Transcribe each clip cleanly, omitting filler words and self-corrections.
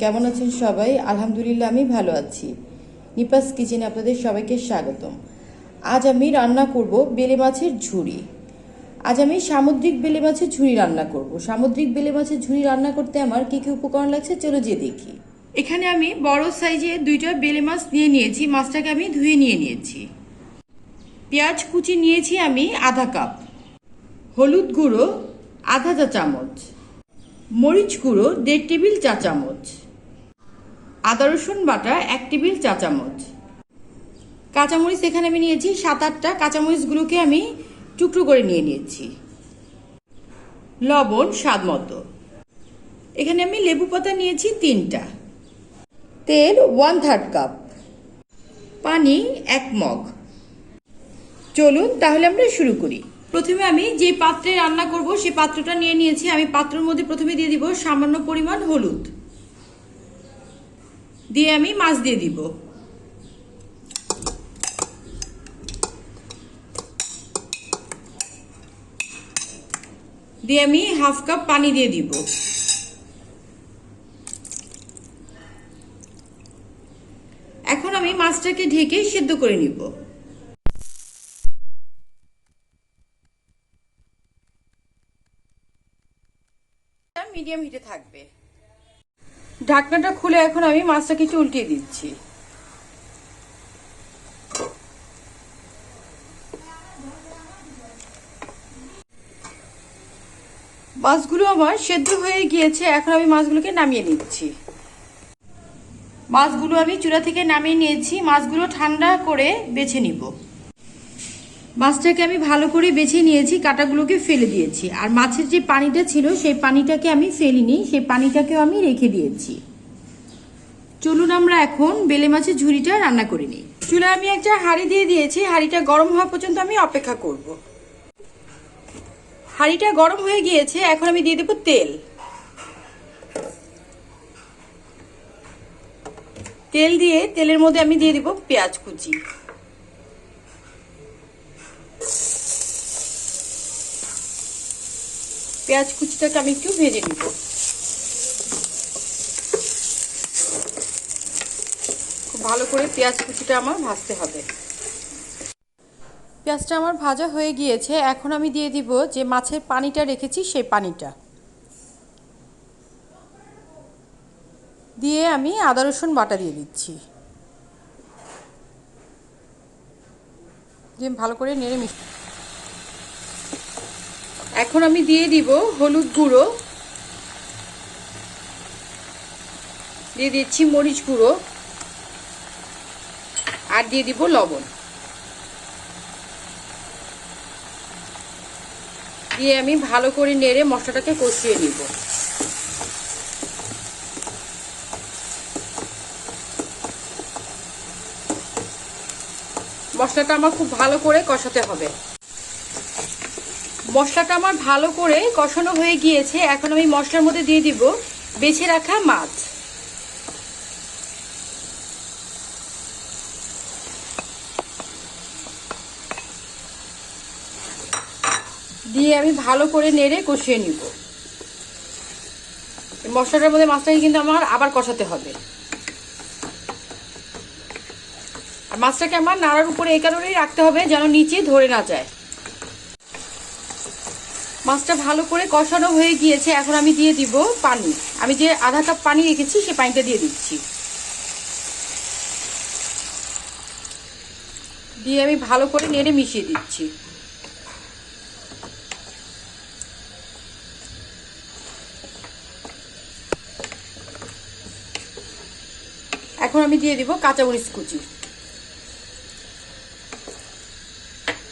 কেমন আছেন সবাই? আলহামদুলিল্লাহ আমি ভালো আছি। নিপাস কিচেনে আপনাদের সবাইকে স্বাগতম। আজ আমি রান্না করব বেলে মাছের ঝুরি। আজ আমি সামুদ্রিক বেলে মাছের ঝুরি রান্না করব। সামুদ্রিক বেলে মাছের ঝুরি রান্না করতে আমার কি কি উপকরণ লাগছে চলো যে দেখি। এখানে আমি বড় সাইজের 2টা বেলে মাছ নিয়ে নিয়েছি। মাছটাকে আমি ধুয়ে নিয়ে নিয়েছি। পেঁয়াজ কুচি নিয়েছি আমি আধা কাপ, হলুদ গুঁড়ো আধা চা চামচ, মরিচ গুঁড়ো 1.5 টেবিল চা চামচ, আদা রসুন বাটা 1 টেবিল চা চামচ, কাঁচামরিচ এখানে আমি নিয়েছি 7-8টা। কাঁচামরিচগুলোকে আমি টুকরো করে নিয়ে নিয়েছি। লবণ স্বাদ মতো। এখানে আমি লেবু পাতা নিয়েছি 3টা। তেল 1/3 কাপ, পানি 1 মগ। চলুন তাহলে আমরা শুরু করি। প্রথমে আমি যে পাত্রে রান্না করব সেই পাত্রটা নিয়ে নিয়েছি। আমি পাত্রের মধ্যে প্রথমে দিয়ে দিব সামান্য পরিমাণ হলুদ, দিয়ে আমি মাছ দিয়ে দিব। দিয়ে আমি 1/2 কাপ পানি দিয়ে দিব। এখন আমি মাছটাকে ঢেকে সিদ্ধ করে নিব। মিডিয়াম হিটে থাকবে। ঢাকনাটা খুলে এখন আমি মাছটাকে একটু উল্টিয়ে দিচ্ছি। মাছগুলো আমার সেদ্ধ হয়ে গিয়েছে। এখন আমি মাছগুলোকে নামিয়ে নিচ্ছি। মাছগুলো আমি চুলা থেকে নামিয়ে নিয়েছি। মাছগুলো ঠান্ডা করে বেছে নিব। মাছটাকে আমি ভালো করে বেছে নিয়েছি, কাঁটাগুলোকে ফেলে দিয়েছি। আর মাছের যে পানিটা ছিল সেই পানিটাকে আমি ফেলিনি, সেই পানিটাকেও আমি রেখে দিয়েছি। চলুন আমরা এখন বেলে মাছের ঝুরিটা রান্না করে নিই। চুলায় আমি একটা হাঁড়ি দিয়ে দিয়েছি। হাঁড়িটা গরম হওয়া পর্যন্ত আমি অপেক্ষা করব। হাঁড়িটা গরম হয়ে গিয়েছে। এখন আমি দিয়ে দেব তেল। তেল দিয়ে তেলের মধ্যে আমি দিয়ে দিব পেঁয়াজ কুচি। পেঁয়াজ কুচিটাকে আমি একটু ভেজে নিব। খুব ভালো করে পেঁয়াজ কুচিটা আমার ভাজতে হবে। পেঁয়াজটা আমার ভাজা হয়ে গিয়েছে। এখন আমি দিয়ে দিব যে মাছের পানিটা রেখেছি সেই পানিটা দিয়ে আমি আদা রসুন বাটা দিয়ে দিচ্ছি। দিয়ে ভালো করে নেড়ে মিশিয়ে এখন আমি দিয়ে দিব হলুদ গুঁড়ো, দিয়ে দিচ্ছি মরিচ গুঁড়ো, আর দিয়ে দিব লবণ। দিয়ে আমি ভালো করে নেড়ে মশলাটাকে কষিয়ে নিব। মশলাটা আমার খুব ভালো করে কষাতে হবে। মশলাটা আমার ভালো করে কষানো হয়ে গিয়েছে। এখন আমি মশলার মধ্যে দিয়ে দিব বেছে রাখা মাছ। দিয়ে আমি ভালো করে নেড়ে কষিয়ে নিব। মশলাটার মধ্যে মাছটাকে কিন্তু আমার আবার কষাতে হবে। আর মাছটাকে আমার নাড়ার উপরে এই কারণেই রাখতে হবে যেন নিচে ধরে না যায়। মাছটা ভালো করে কষানো হয়ে গিয়েছে। এখন আমি দিয়ে দিব পানি। আমি যে আধা কাপ পানি রেখেছি সেই পানিটা দিয়ে দিচ্ছি। দিয়ে আমি ভালো করে নেড়ে মিশিয়ে দিচ্ছি। এখন আমি দিয়ে দিব কাঁচামরিচ কুচি।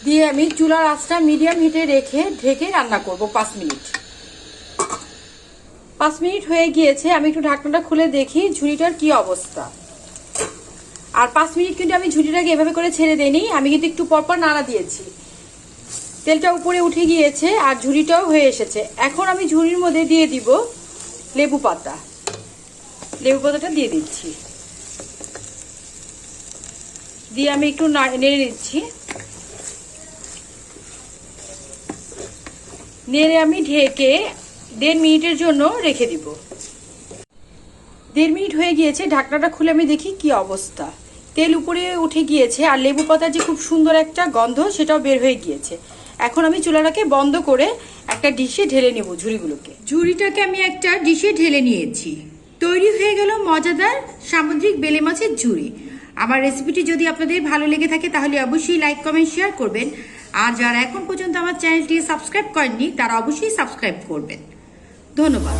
দিয়ে আমি চুলার আঁচটা মিডিয়াম হিটে রেখে ঢেকে রান্না করব 5 মিনিট। 5 মিনিট হয়ে গিয়েছে। আমি একটু ঢাকনাটা খুলে দেখি ঝুড়িটার কি অবস্থা। আর 5 মিনিট কিন্তু আমি ঝুড়িটাকে এভাবে করে ছেড়ে দেইনি, আমি কিন্তু একটু পরপর নাড়া দিয়েছি। তেলটা উপরে উঠে গিয়েছে আর ঝুড়িটাও হয়ে এসেছে। এখন আমি ঝুড়ির মধ্যে দিয়ে দিব লেবু পাতা। লেবু পাতাটা দিয়ে দিচ্ছি। দিয়ে আমি একটু নেড়ে দিচ্ছি। নেড়ে আমি ঢেকে 1.5 মিনিটের জন্য রেখে দিব। 1.5 মিনিট হয়ে গিয়েছে, ঢাকনাটা খুলে আমি দেখি কি অবস্থা। তেল উপরে উঠে গিয়েছে আর লেবু পাতার যে খুব সুন্দর একটা গন্ধ সেটাও বের হয়ে গিয়েছে। এখন আমি চুলাটাকে বন্ধ করে একটা ডিশে ঢেলে নেব ঝুড়িগুলোকে। ঝুড়িটাকে আমি একটা ডিশে ঢেলে নিয়েছি। তৈরি হয়ে গেল মজাদার সামুদ্রিক বেলে মাছের ঝুড়ি। আমার রেসিপিটি যদি আপনাদের ভালো লেগে থাকে তাহলে অবশ্যই লাইক কমেন্ট শেয়ার করবেন। আর যারা এখন পর্যন্ত আমার চ্যানেলটি সাবস্ক্রাইব করেননি তারা অবশ্যই সাবস্ক্রাইব করবেন। ধন্যবাদ।